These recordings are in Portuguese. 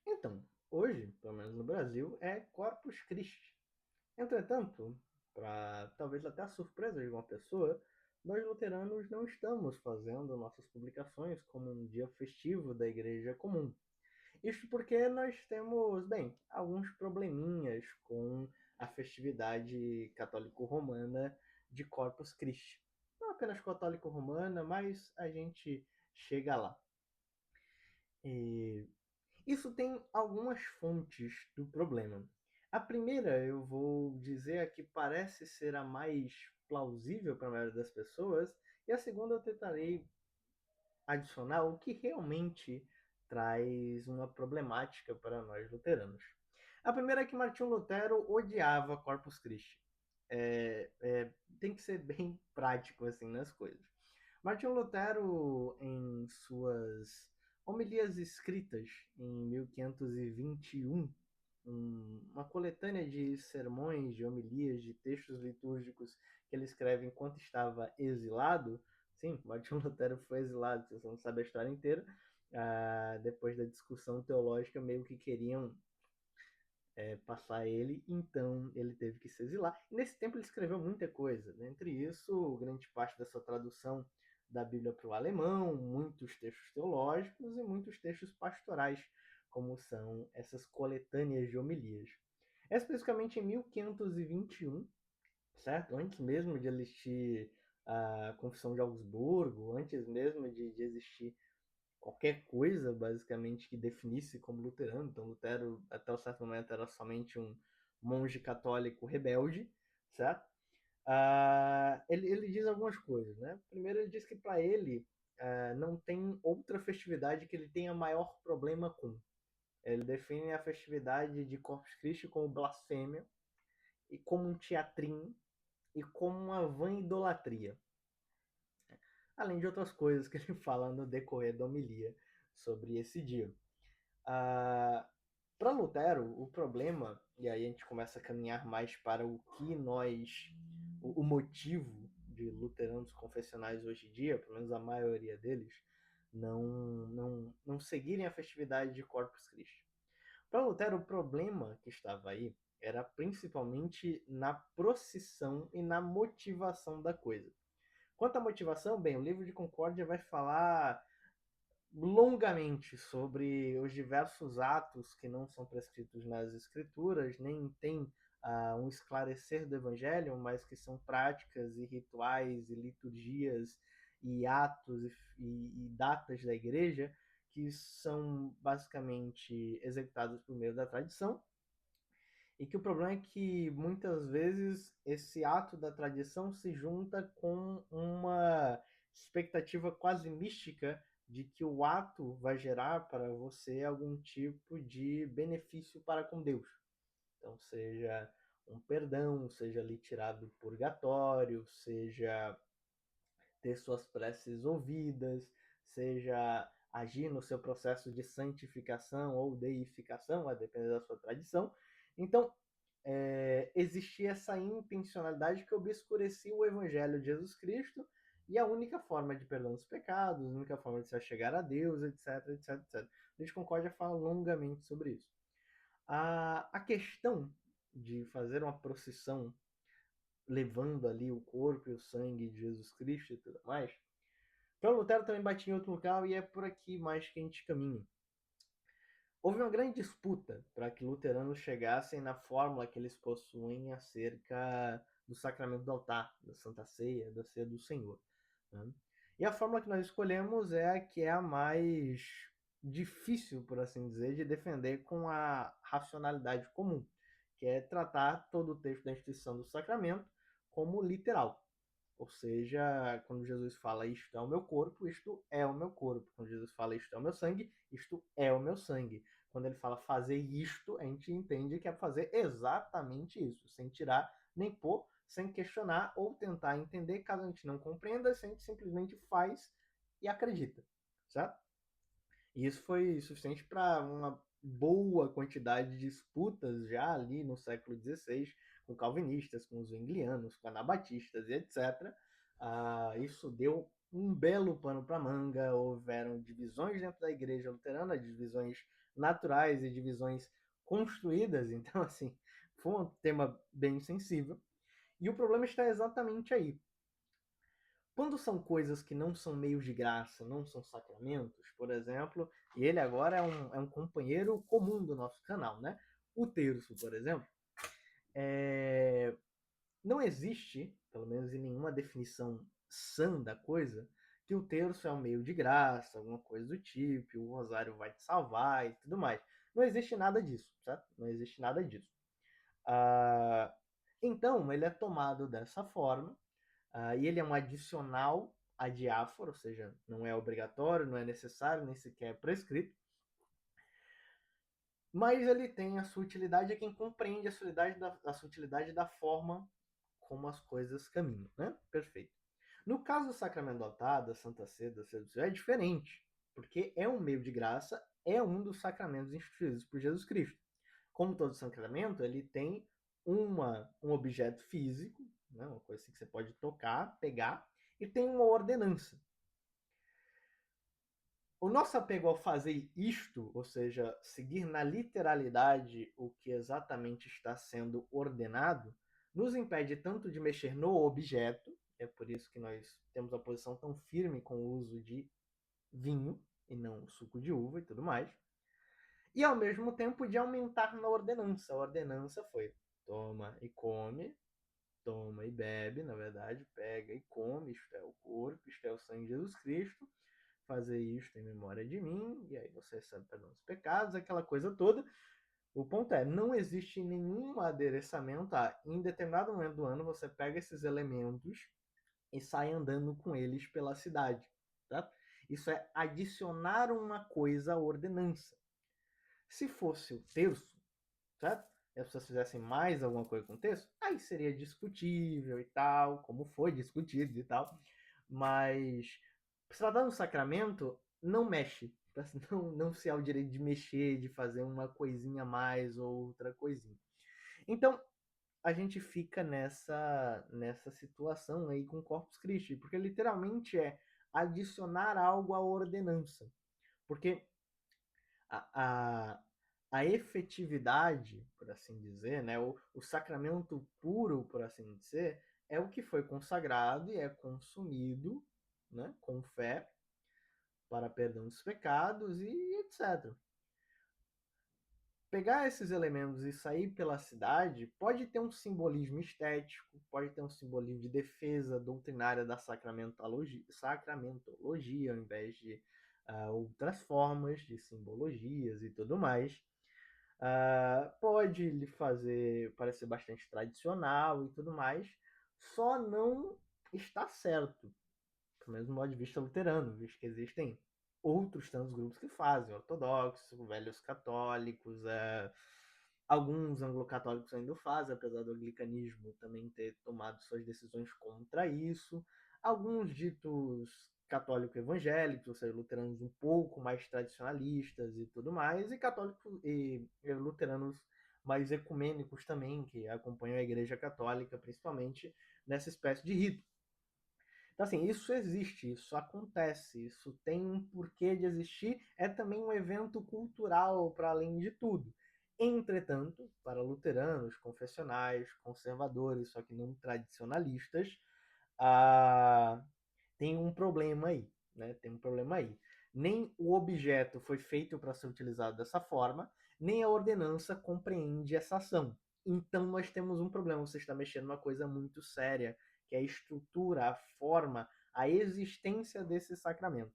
Então, hoje, pelo menos no Brasil, é Corpus Christi. Entretanto, para talvez até a surpresa de uma pessoa, nós luteranos não estamos fazendo nossas publicações como um dia festivo da igreja comum. Isto porque nós temos, alguns probleminhas com a festividade católico-romana de Corpus Christi. Não apenas católico-romana, mas a gente chega lá. E isso tem algumas fontes do problema. A primeira, eu vou dizer, a que parece ser a mais plausível para a maioria das pessoas, e a segunda eu tentarei adicionar o que realmente traz uma problemática para nós luteranos. A primeira é que Martinho Lutero odiava Corpus Christi. Tem que ser bem prático assim nas coisas. Martinho Lutero, em suas homilias escritas em 1521, uma coletânea de sermões, de homilias, de textos litúrgicos que ele escreve enquanto estava exilado. Sim, Martinho Lutero foi exilado, se você não sabe a história inteira. Depois da discussão teológica, meio que queriam passar ele, então ele teve que se exilar. E nesse tempo ele escreveu muita coisa, né? Entre isso, grande parte da sua tradução da Bíblia para o alemão, muitos textos teológicos e muitos textos pastorais, como são essas coletâneas de homilias. Especificamente em 1521, certo? Antes mesmo de existir a Confissão de Augsburgo, antes mesmo de existir qualquer coisa, basicamente, que definisse como luterano. Então, Lutero, até um certo momento, era somente um monge católico rebelde, certo? Ele diz algumas coisas, né? Primeiro, ele diz que para ele não tem outra festividade que ele tenha maior problema com. Ele define a festividade de Corpus Christi como blasfêmia e como um teatrinho e como uma vã idolatria. Além de outras coisas que ele fala no decorrer da homilia sobre esse dia. Para Lutero, o problema, e aí a gente começa a caminhar mais para o que o motivo de luteranos confessionais hoje em dia, pelo menos a maioria deles, não seguirem a festividade de Corpus Christi. Para Lutero, o problema que estava aí era principalmente na procissão e na motivação da coisa. Quanto à motivação, o livro de Concórdia vai falar longamente sobre os diversos atos que não são prescritos nas escrituras, nem tem um esclarecer do evangelho, mas que são práticas e rituais e liturgias e atos e datas da igreja que são basicamente executados por meio da tradição, e que o problema é que muitas vezes esse ato da tradição se junta com uma expectativa quase mística de que o ato vai gerar para você algum tipo de benefício para com Deus. Então, seja um perdão, seja lhe tirado do purgatório, seja ter suas preces ouvidas, seja agir no seu processo de santificação ou deificação, a depender da sua tradição. Então, existia essa intencionalidade que obscurecia o evangelho de Jesus Cristo e a única forma de perdão dos pecados, a única forma de se chegar a Deus, etc, etc, etc. A gente Concórdia fala longamente sobre isso. A questão de fazer uma procissão levando ali o corpo e o sangue de Jesus Cristo e tudo mais, para Lutero também batia em outro local e é por aqui mais que a gente caminha. Houve uma grande disputa para que luteranos chegassem na fórmula que eles possuem acerca do sacramento do altar, da Santa Ceia, da Ceia do Senhor. Né? E a fórmula que nós escolhemos é a que é a mais difícil, por assim dizer, de defender com a racionalidade comum, que é tratar todo o texto da instituição do sacramento como literal. Ou seja, quando Jesus fala isto é o meu corpo, isto é o meu corpo. Quando Jesus fala isto é o meu sangue, isto é o meu sangue. Quando ele fala fazer isto, a gente entende que é fazer exatamente isso, sem tirar nem pôr, sem questionar ou tentar entender. Caso a gente não compreenda, a gente simplesmente faz e acredita, certo? E isso foi suficiente para uma boa quantidade de disputas já ali no século XVI, com calvinistas, com os zwinglianos, com anabatistas e etc. Isso deu um belo pano para manga, houveram divisões dentro da igreja luterana, divisões naturais e divisões construídas, então assim, foi um tema bem sensível. E o problema está exatamente aí. Quando são coisas que não são meios de graça, não são sacramentos, por exemplo, e ele agora é um companheiro comum do nosso canal, né? O terço, por exemplo, não existe, pelo menos em nenhuma definição sã da coisa, que o terço é um meio de graça, alguma coisa do tipo, o rosário vai te salvar e tudo mais. Não existe nada disso, certo? Não existe nada disso. Ah, então, ele é tomado dessa forma, e ele é um adicional a diáforo, ou seja, não é obrigatório, não é necessário, nem sequer é prescrito, mas ele tem a sua utilidade, é quem compreende a sua utilidade da forma como as coisas caminham, né? Perfeito. No caso do sacramento do altar, da Santa Sé, da sedução, é diferente, porque é um meio de graça, é um dos sacramentos instituídos por Jesus Cristo. Como todo sacramento, ele tem um objeto físico, né? Uma coisa assim que você pode tocar, pegar, e tem uma ordenança. O nosso apego ao fazer isto, ou seja, seguir na literalidade o que exatamente está sendo ordenado, nos impede tanto de mexer no objeto, é por isso que nós temos a posição tão firme com o uso de vinho e não suco de uva e tudo mais, e ao mesmo tempo de aumentar na ordenança. A ordenança foi toma e come, toma e bebe, na verdade, pega e come, isto é o corpo, isto é o sangue de Jesus Cristo, fazer isto em memória de mim, e aí você recebe perdão dos pecados, aquela coisa toda. O ponto é, não existe nenhum adereçamento. Em determinado momento do ano, você pega esses elementos e sai andando com eles pela cidade. Tá? Isso é adicionar uma coisa à ordenança. Se fosse o terço, certo? E as pessoas fizessem mais alguma coisa com o texto, aí seria discutível e tal, como foi discutido e tal. Mas se tratar um sacramento, não mexe. Não se há o direito de mexer, de fazer uma coisinha a mais ou outra coisinha. Então, a gente fica nessa situação aí com o Corpus Christi, porque literalmente é adicionar algo à ordenança. Porque a, a efetividade, por assim dizer, né, o sacramento puro, por assim dizer, é o que foi consagrado e é consumido, né, com fé para perdão dos pecados e etc. Pegar esses elementos e sair pela cidade pode ter um simbolismo estético, pode ter um simbolismo de defesa doutrinária da sacramentologia ao invés de outras formas de simbologias e tudo mais. Pode lhe fazer parecer bastante tradicional e tudo mais, só não está certo, pelo menos do modo de vista luterano, visto que existem outros tantos grupos que fazem, ortodoxos, velhos católicos, alguns anglo-católicos ainda fazem, apesar do anglicanismo também ter tomado suas decisões contra isso, alguns ditos católicos evangélicos, ou seja, luteranos um pouco mais tradicionalistas e tudo mais, e católicos e luteranos mais ecumênicos também, que acompanham a Igreja Católica, principalmente nessa espécie de rito. Então, assim, isso existe, isso acontece, isso tem um porquê de existir, é também um evento cultural para além de tudo. Entretanto, para luteranos, confessionais, conservadores, só que não tradicionalistas, ah, tem um problema aí, né? Tem um problema aí. Nem o objeto foi feito para ser utilizado dessa forma, nem a ordenança compreende essa ação. Então nós temos um problema. Você está mexendo numa coisa muito séria, que é a estrutura, a forma, a existência desse sacramento.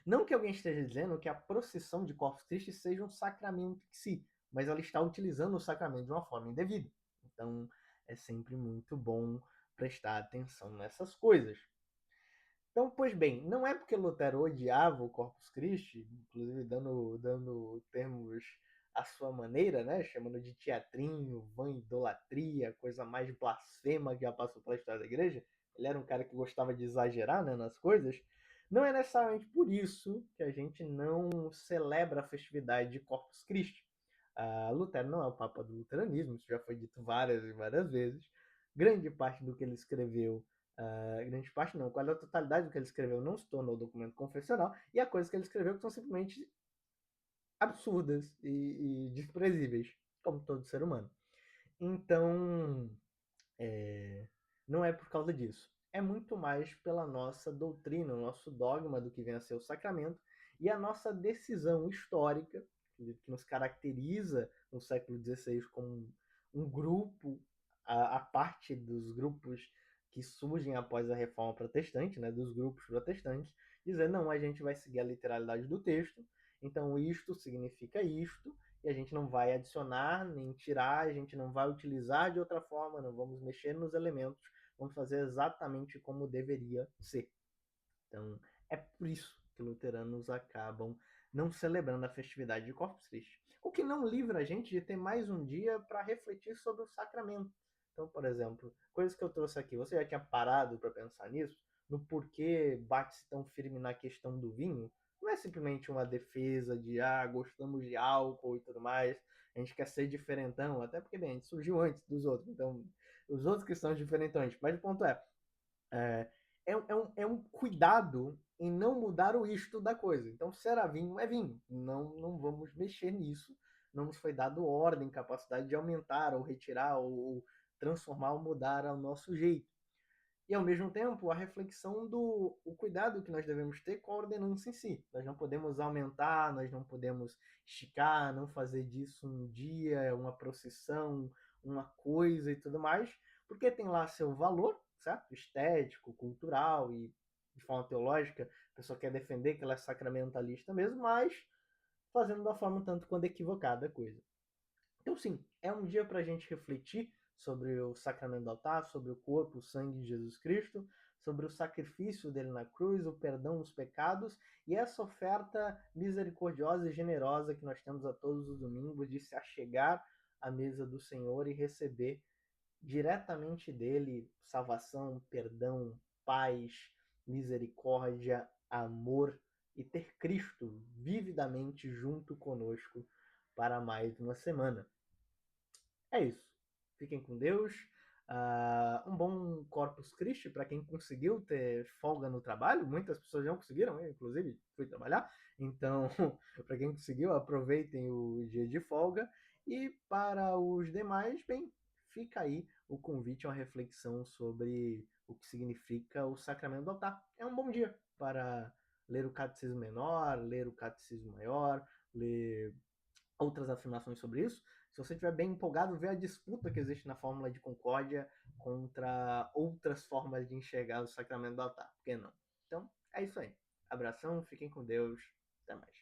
Não que alguém esteja dizendo que a procissão de Corpus Christi seja um sacramento em si, mas ela está utilizando o sacramento de uma forma indevida. Então é sempre muito bom prestar atenção nessas coisas. Então, pois bem, não é porque Lutero odiava o Corpus Christi, inclusive dando termos à sua maneira, né, chamando de teatrinho, vã idolatria, coisa mais blasfema que já passou pela história da igreja. Ele era um cara que gostava de exagerar, né, nas coisas. Não é necessariamente por isso que a gente não celebra a festividade de Corpus Christi. Lutero não é o papa do luteranismo, isso já foi dito várias e várias vezes. Grande parte do que ele escreveu grande parte não, quase a totalidade do que ele escreveu não se tornou documento confessional, e há coisas que ele escreveu que são simplesmente absurdas e desprezíveis, como todo ser humano. Então, não é por causa disso. É muito mais pela nossa doutrina, o nosso dogma do que vem a ser o sacramento e a nossa decisão histórica, que nos caracteriza no século XVI como um grupo, a parte dos grupos que surgem após a Reforma Protestante, né, dos grupos protestantes, dizer, não, a gente vai seguir a literalidade do texto, então isto significa isto, e a gente não vai adicionar nem tirar, a gente não vai utilizar de outra forma, não vamos mexer nos elementos, vamos fazer exatamente como deveria ser. Então, é por isso que luteranos acabam não celebrando a festividade de Corpus Christi. O que não livra a gente de ter mais um dia para refletir sobre o sacramento. Então, por exemplo, coisas que eu trouxe aqui, você já tinha parado para pensar nisso? No porquê bate-se tão firme na questão do vinho? Não é simplesmente uma defesa de, gostamos de álcool e tudo mais, a gente quer ser diferentão, até porque, bem, a gente surgiu antes dos outros, então, os outros que são diferentões. Mas o ponto é, é um cuidado em não mudar o isto da coisa. Então, se era vinho, é vinho. Não vamos mexer nisso. Não nos foi dado ordem, capacidade de aumentar ou retirar ou transformar ou mudar ao nosso jeito. E, ao mesmo tempo, a reflexão do o cuidado que nós devemos ter com a ordenança em si. Nós não podemos aumentar, nós não podemos esticar, não fazer disso um dia, uma procissão, uma coisa e tudo mais, porque tem lá seu valor, certo? Estético, cultural e de forma teológica, a pessoa quer defender que ela é sacramentalista mesmo, mas fazendo da forma tanto quanto equivocada a coisa. Então, sim, é um dia para a gente refletir sobre o sacramento do altar, sobre o corpo, o sangue de Jesus Cristo, sobre o sacrifício dele na cruz, o perdão dos pecados e essa oferta misericordiosa e generosa que nós temos a todos os domingos de se achegar à mesa do Senhor e receber diretamente dele salvação, perdão, paz, misericórdia, amor e ter Cristo vividamente junto conosco para mais uma semana. É isso. Fiquem com Deus. Um bom Corpus Christi para quem conseguiu ter folga no trabalho. Muitas pessoas não conseguiram, eu, inclusive, fui trabalhar. Então, para quem conseguiu, aproveitem o dia de folga. E para os demais, bem, fica aí o convite a uma reflexão sobre o que significa o sacramento do altar. É um bom dia para ler o Catecismo Menor, ler o Catecismo Maior, ler outras afirmações sobre isso. Se você estiver bem empolgado, vê a disputa que existe na Fórmula de Concórdia contra outras formas de enxergar o sacramento do altar. Por que não? Então, é isso aí. Abração, fiquem com Deus. Até mais.